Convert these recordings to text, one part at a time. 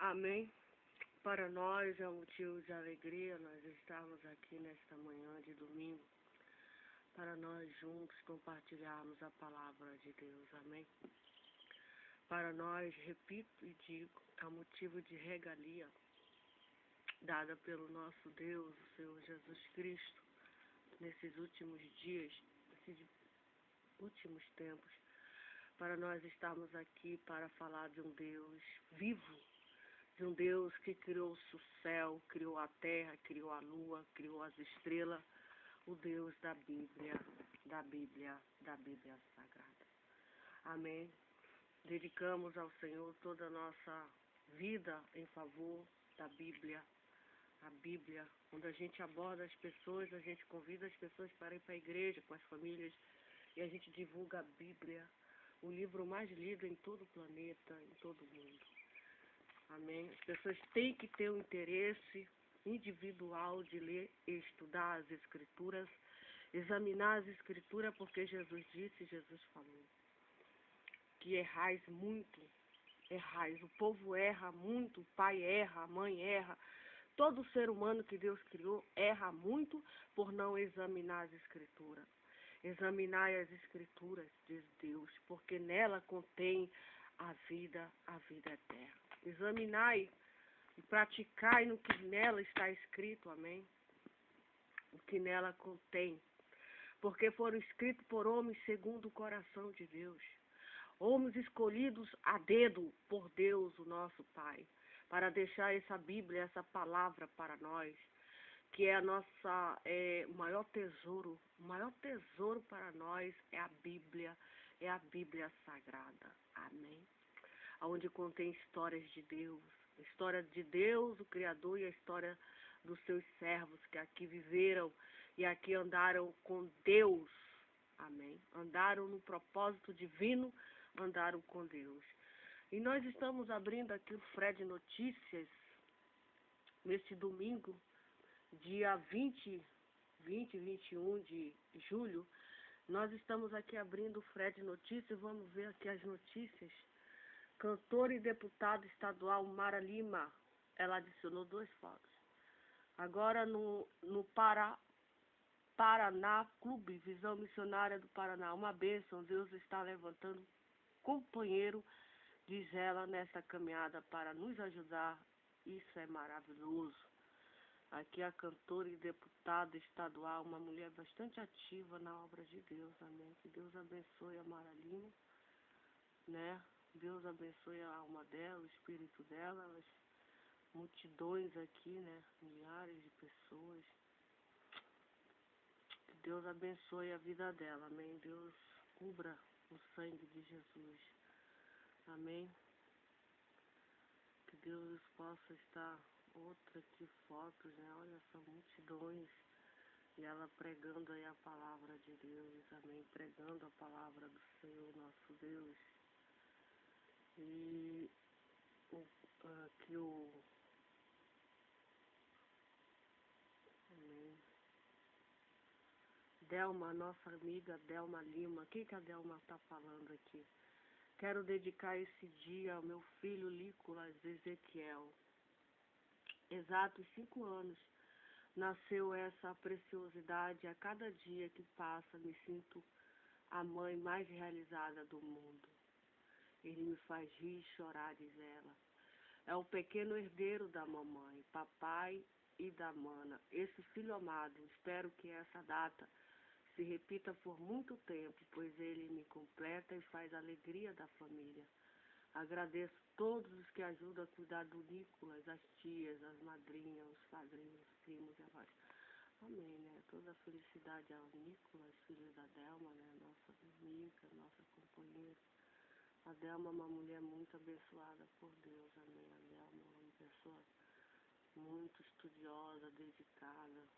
Amém. Para nós é um motivo de alegria nós estarmos aqui nesta manhã de domingo, para nós juntos compartilharmos a palavra de Deus. Amém. Para nós, repito e digo, é um motivo de regalia dada pelo nosso Deus, o Senhor Jesus Cristo, nesses últimos dias, nesses últimos tempos, para nós estarmos aqui para falar de um Deus vivo, de um Deus que criou o céu, criou a terra, criou a lua, criou as estrelas, o Deus da Bíblia Sagrada. Amém. Dedicamos ao Senhor toda a nossa vida em favor da Bíblia. A Bíblia, quando a gente aborda as pessoas, a gente convida as pessoas para ir para a igreja com as famílias e a gente divulga a Bíblia, o livro mais lido em todo o planeta, em todo o mundo. Amém? As pessoas têm que ter um interesse individual de ler e estudar as Escrituras, examinar as Escrituras, porque Jesus disse, Jesus falou, que errais muito, errais. O povo erra muito, o pai erra, a mãe erra. Todo ser humano que Deus criou erra muito por não examinar as Escrituras. Examinai as Escrituras, diz Deus, porque nela contém a vida eterna. Examinai e praticai no que nela está escrito, amém? O que nela contém. Porque foram escritos por homens segundo o coração de Deus. Homens escolhidos a dedo por Deus, o nosso Pai, para deixar essa Bíblia, essa palavra para nós, que é o maior tesouro. O maior tesouro para nós é a Bíblia Sagrada. Amém? Onde contém histórias de Deus, a história de Deus, o Criador, e a história dos seus servos que aqui viveram e aqui andaram com Deus. Amém? Andaram no propósito divino, andaram com Deus. E nós estamos abrindo aqui o Fred Notícias, neste domingo, dia 21 de julho. Nós estamos aqui abrindo o Fred Notícias, vamos ver aqui as notícias. Cantora e deputada estadual Mara Lima, ela adicionou 2 fotos. Agora no Paraná Clube, Visão Missionária do Paraná, uma bênção, Deus está levantando companheiro, diz ela, nessa caminhada para nos ajudar. Isso é maravilhoso. Aqui a cantora e deputada estadual, uma mulher bastante ativa na obra de Deus, amém. Que Deus abençoe a Mara Lima, né? Deus abençoe a alma dela, o espírito dela, as multidões aqui, né? Milhares de pessoas. Que Deus abençoe a vida dela, amém. Deus cubra o sangue de Jesus, amém. Que Deus possa estar, outra aqui, fotos, né? Olha só, multidões. E ela pregando aí a palavra de Deus, amém. Pregando a palavra do Senhor, nosso Deus. E aqui amém. Delma, nossa amiga Delma Lima. O que a Delma está falando aqui? Quero dedicar esse dia ao meu filho Lícolas Ezequiel. Exatos 5 anos nasceu essa preciosidade. A cada dia que passa me sinto a mãe mais realizada do mundo. Ele me faz rir e chorar, diz ela. É o pequeno herdeiro da mamãe, papai e da mana. Esse filho amado, espero que essa data se repita por muito tempo, pois ele me completa e faz a alegria da família. Agradeço todos os que ajudam a cuidar do Nicolas, as tias, as madrinhas, os padrinhos, os primos e avós. Amém, né? Toda a felicidade ao Nicolas, filho da Delma, né? Nossa amiga, nossa companheira. A Delma é uma mulher muito abençoada por Deus, amém. A Delma é uma pessoa muito estudiosa, dedicada.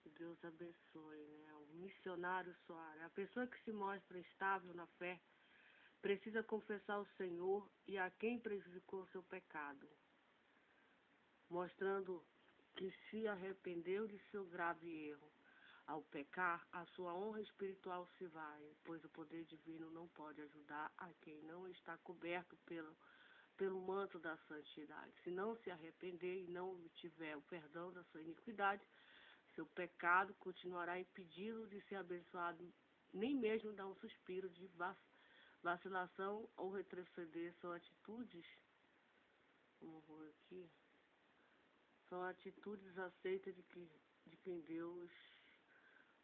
Que Deus abençoe, né? O missionário Soares, a pessoa que se mostra estável na fé, precisa confessar ao Senhor e a quem prejudicou seu pecado, mostrando que se arrependeu de seu grave erro. Ao pecar, a sua honra espiritual se vai, pois o poder divino não pode ajudar a quem não está coberto pelo manto da santidade. Se não se arrepender e não tiver o perdão da sua iniquidade, seu pecado continuará impedindo de ser abençoado, nem mesmo dar um suspiro de vacilação ou retroceder. São atitudes, vamos ver aqui, são atitudes aceitas de quem Deus,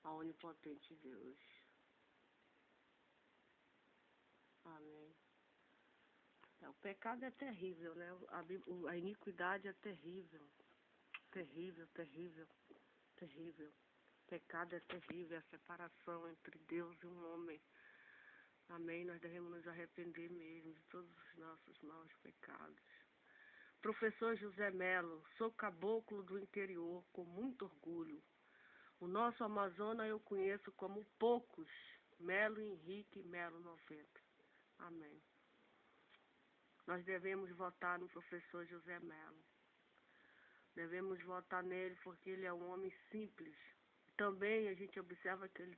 a onipotente Deus. Amém. O pecado é terrível, né? A iniquidade é terrível. Terrível, terrível, terrível. O pecado é terrível, a separação entre Deus e um homem. Amém? Nós devemos nos arrepender mesmo de todos os nossos maus pecados. Professor José Melo, sou caboclo do interior, com muito orgulho. O nosso Amazonas eu conheço como poucos. Melo Henrique Melo 90. Amém. Nós devemos votar no professor José Melo. Devemos votar nele porque ele é um homem simples. Também a gente observa que ele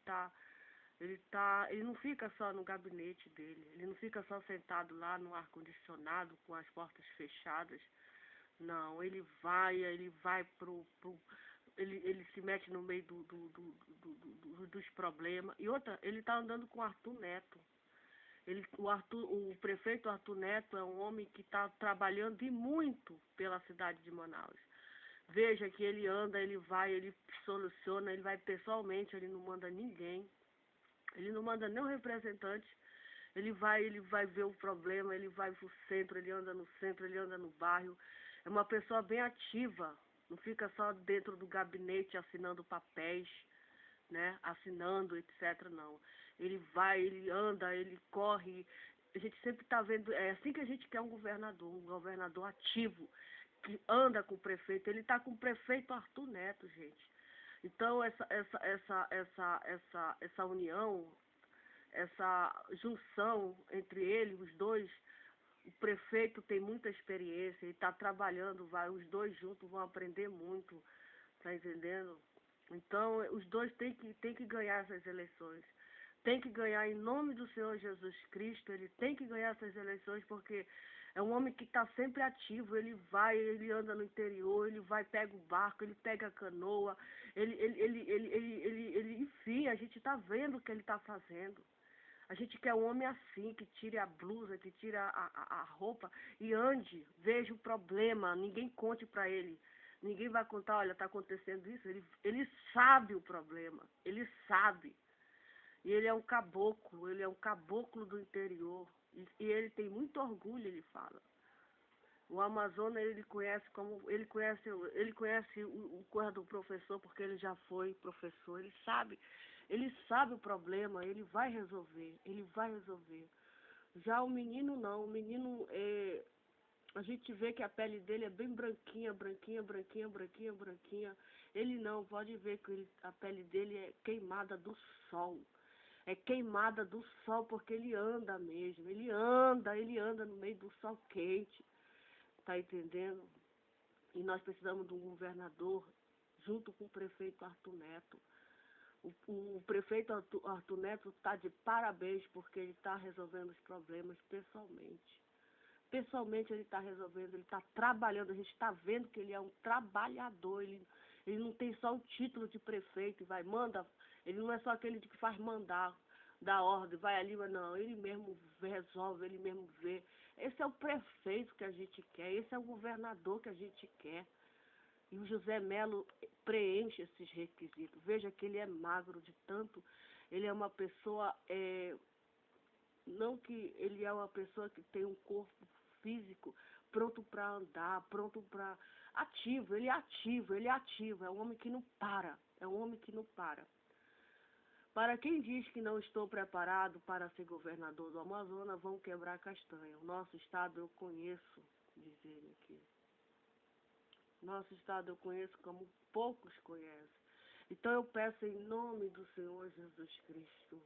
não fica só no gabinete dele, ele não fica só sentado lá no ar-condicionado com as portas fechadas. Não, ele vai ele se mete no meio dos problemas. E outra, ele está andando com o Arthur Neto. O prefeito Arthur Neto é um homem que está trabalhando e muito pela cidade de Manaus. Veja que ele anda, ele vai, ele soluciona, ele vai pessoalmente, ele não manda ninguém. Ele não manda nem o representante. Ele vai ver o problema, ele vai pro centro, ele anda no centro, ele anda no bairro. É uma pessoa bem ativa, não fica só dentro do gabinete assinando papéis, né? Assinando, etc. Não. Ele vai, ele anda, ele corre. A gente sempre está vendo, é assim que a gente quer um governador ativo, que anda com o prefeito. Ele está com o prefeito Arthur Neto, gente. Então essa união, essa junção entre os dois, o prefeito tem muita experiência e está trabalhando, os dois juntos vão aprender muito, tá entendendo? Então os dois têm que ganhar essas eleições. Tem que ganhar em nome do Senhor Jesus Cristo, ele tem que ganhar essas eleições porque é um homem que está sempre ativo, ele anda no interior, ele vai, pega o barco, ele pega a canoa, enfim, a gente está vendo o que ele está fazendo. A gente quer um homem assim, que tire a blusa, que tire a roupa e ande, veja o problema, ninguém conte para ele. Ninguém vai contar, olha, está acontecendo isso. Ele sabe o problema, ele sabe. E ele é um caboclo do interior. E ele tem muito orgulho, ele fala. O Amazonas ele conhece o coisa do professor porque ele já foi professor, ele sabe o problema, ele vai resolver. Já o menino não, o menino a gente vê que a pele dele é bem branquinha. Ele não, pode ver que a pele dele é queimada do sol. É queimada do sol porque ele anda mesmo, ele anda no meio do sol quente. Tá entendendo? E nós precisamos de um governador junto com o prefeito Arthur Neto. O prefeito Arthur Neto está de parabéns porque ele está resolvendo os problemas pessoalmente. Pessoalmente ele está resolvendo, ele está trabalhando, a gente está vendo que ele é um trabalhador, ele não tem só o título de prefeito e ele não é só aquele que faz mandar, dá ordem, vai ali, mas não, ele mesmo resolve, ele mesmo vê. Esse é o prefeito que a gente quer, esse é o governador que a gente quer. E o José Melo preenche esses requisitos. Veja que ele é magro de tanto, ele é uma pessoa, não que ele é uma pessoa que tem um corpo físico pronto para andar, pronto para ativo, ele é ativo, é um homem que não para, Para quem diz que não estou preparado para ser governador do Amazonas, vão quebrar castanha. O nosso estado eu conheço, diz ele aqui. Nosso estado eu conheço como poucos conhecem. Então eu peço em nome do Senhor Jesus Cristo,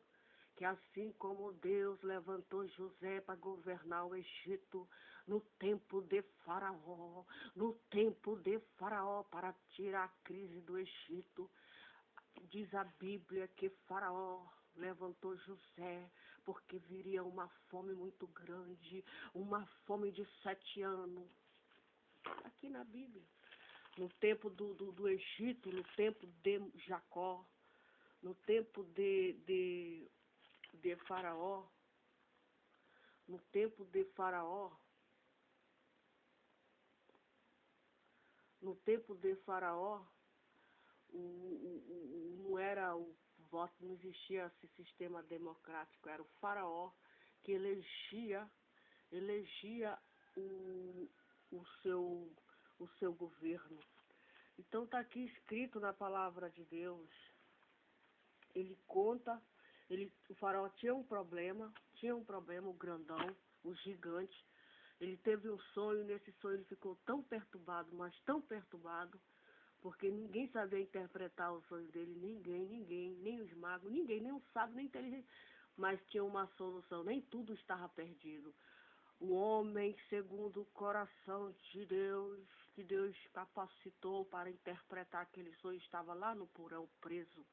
que assim como Deus levantou José para governar o Egito no tempo de Faraó, para tirar a crise do Egito, diz a Bíblia que Faraó levantou José porque viria uma fome muito grande, uma fome de 7 anos. Aqui na Bíblia. No tempo do Egito, no tempo de Jacó, no tempo de Faraó, no tempo de Faraó, no tempo de Faraó, não era o voto, não existia esse sistema democrático, era o Faraó que elegia o seu governo. Então está aqui escrito na palavra de Deus. Ele conta, o Faraó tinha um problema, o grandão, o gigante. Ele teve um sonho, e nesse sonho ele ficou tão perturbado, mas tão perturbado, porque ninguém sabia interpretar o sonho dele, ninguém, nem os magos, ninguém, nem o sábio, nem inteligente, mas tinha uma solução, nem tudo estava perdido. O homem, segundo o coração de Deus, que Deus capacitou para interpretar aquele sonho, estava lá no porão preso.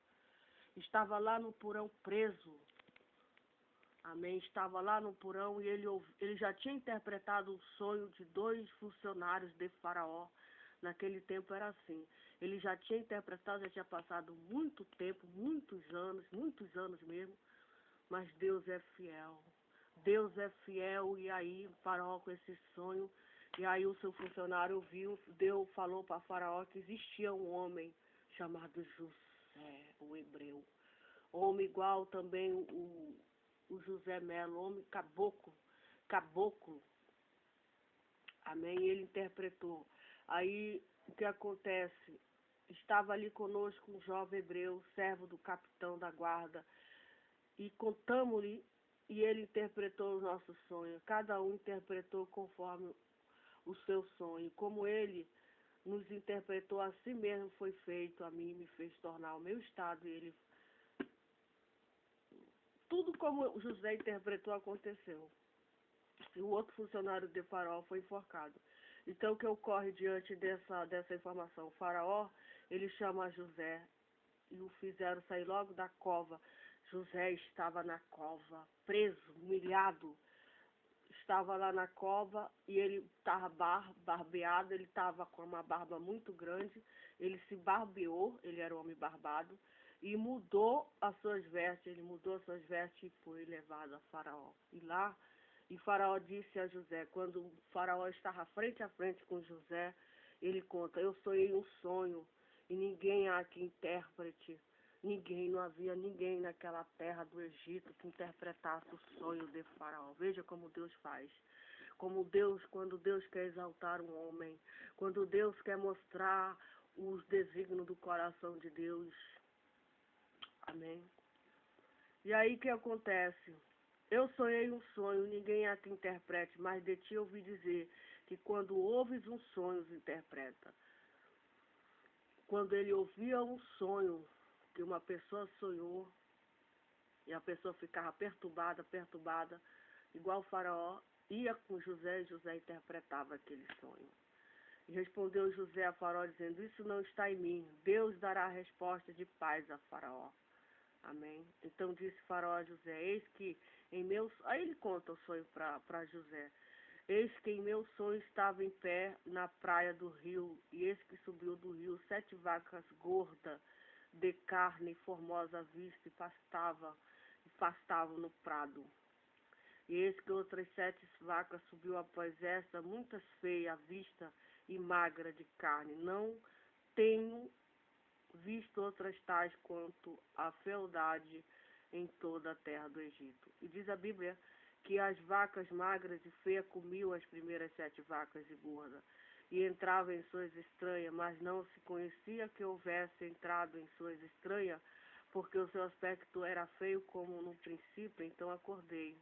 Estava lá no porão preso. Amém? Estava lá no porão e ele já tinha interpretado o sonho de 2 funcionários de Faraó. Naquele tempo era assim. Ele já tinha interpretado, já tinha passado muito tempo, muitos anos mesmo, mas Deus é fiel. Deus é fiel, e aí o Faraó com esse sonho, e aí o seu funcionário viu, Deus falou para Faraó que existia um homem chamado José, o hebreu. Homem igual também o José Melo, homem caboclo. Amém? Ele interpretou. Aí o que acontece? Estava ali conosco um jovem hebreu, servo do capitão da guarda, e contamos-lhe, e ele interpretou o nosso sonho. Cada um interpretou conforme o seu sonho. Como ele nos interpretou, assim mesmo foi feito a mim, me fez tornar o meu estado, e ele... Tudo como José interpretou aconteceu. E o outro funcionário de Faraó foi enforcado. Então, o que ocorre diante dessa informação? O Faraó, ele chama José e o fizeram sair logo da cova. José estava na cova, preso, humilhado. Estava lá na cova e ele estava barbeado, ele estava com uma barba muito grande. Ele se barbeou, ele era um homem barbado, e mudou as suas vestes, e foi levado a Faraó. E Faraó disse a José, quando o Faraó estava frente a frente com José, ele conta: eu sonhei um sonho e ninguém há que interprete. Não havia ninguém naquela terra do Egito que interpretasse o sonho de Faraó. Veja como Deus faz. Quando Deus quer exaltar um homem, quando Deus quer mostrar os desígnios do coração de Deus. Amém? E aí o que acontece? Eu sonhei um sonho, ninguém há que interprete, mas de ti ouvi dizer que quando ouves um sonho, interpreta. Quando ele ouvia um sonho, que uma pessoa sonhou, e a pessoa ficava perturbada, igual o Faraó, ia com José, e José interpretava aquele sonho. E respondeu José a Faraó, dizendo: isso não está em mim, Deus dará a resposta de paz a Faraó. Amém? Então disse Faraó a José: eis que em meus... Aí ele conta o sonho para José. Eis que em meu sonho estava em pé na praia do rio, e eis que subiu do rio 7 vacas gordas, de carne formosa vista, e pastavam no prado. E eis que outras 7 vacas subiu após esta, muitas feias à vista e magra de carne. Não tenho visto outras tais quanto a fealdade em toda a terra do Egito. E diz a Bíblia que as vacas magras e feias comiam as primeiras 7 vacas e gordas, e entravam em suas estranhas, mas não se conhecia que houvesse entrado em suas estranhas, porque o seu aspecto era feio como no princípio. Então acordei.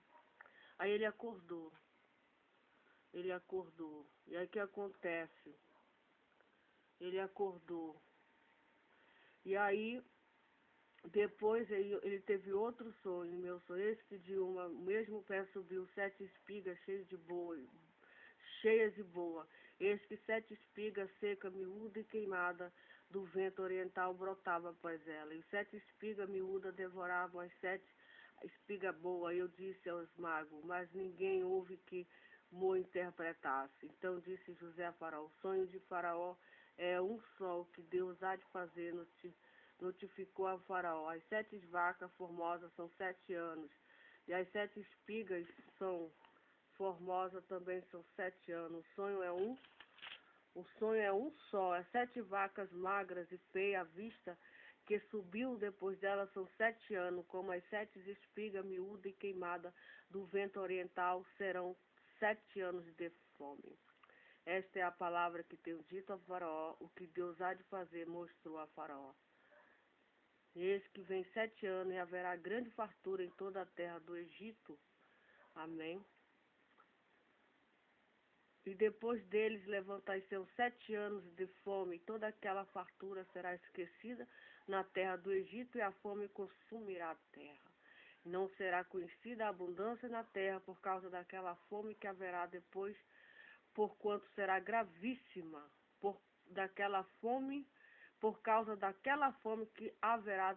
Aí ele acordou. E aí o que acontece? Ele acordou. E aí, depois ele teve outro sonho, meu sonho, esse que de o mesmo pé subiu 7 espigas cheias de boa. Eis que 7 espigas secas, miúda e queimada do vento oriental brotava após ela. E 7 espigas miúdas devoravam espiga boa. Eu disse aos magos, mas ninguém houve que mo interpretasse. Então disse José a Faraó, o sonho de Faraó é um só, o que Deus há de fazer, notificou a Faraó. As 7 vacas formosas são 7 anos, e as 7 espigas são formosas também são 7 anos. O sonho é um só, as 7 vacas magras e feias à vista, que subiu depois delas são 7 anos, como as 7 espigas miúdas e queimadas do vento oriental serão 7 anos de fome. Esta é a palavra que tenho dito a Faraó, o que Deus há de fazer, mostrou a Faraó. Eis que vem 7 anos e haverá grande fartura em toda a terra do Egito. Amém. E depois deles levantar-se 7 anos de fome, e toda aquela fartura será esquecida na terra do Egito, e a fome consumirá a terra. Não será conhecida a abundância na terra por causa daquela fome que haverá depois, porquanto será gravíssima, por causa daquela fome que haverá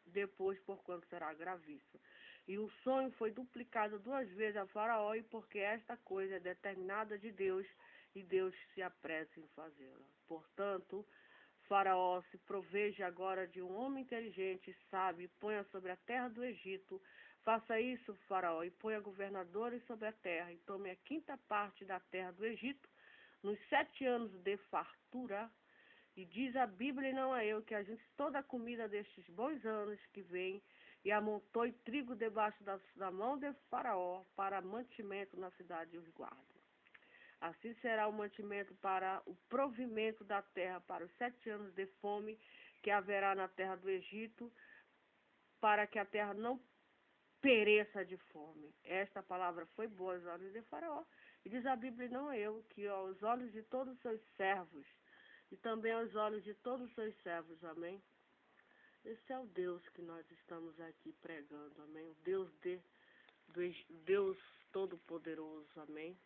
depois, porquanto será gravíssima. E o sonho foi duplicado 2 vezes a Faraó, e porque esta coisa é determinada de Deus, e Deus se apressa em fazê-la. Portanto, Faraó se proveja agora de um homem inteligente e sábio, e ponha sobre a terra do Egito. Faça isso, Faraó, e ponha governadores sobre a terra, e tome a 5ª parte da terra do Egito, nos 7 anos de fartura. E diz a Bíblia, e não é eu, que a gente toda a comida destes bons anos que vem, e amontoe trigo debaixo da mão de Faraó, para mantimento na cidade e os guarda. Assim será o mantimento para o provimento da terra, para os 7 anos de fome que haverá na terra do Egito, para que a terra não pereça de fome. Esta palavra foi boa aos olhos de Faraó, e diz a Bíblia, não é eu, que aos olhos de todos os seus servos, e também aos olhos de todos os seus servos, amém? Esse é o Deus que nós estamos aqui pregando, amém? O Deus Deus Todo-Poderoso, amém?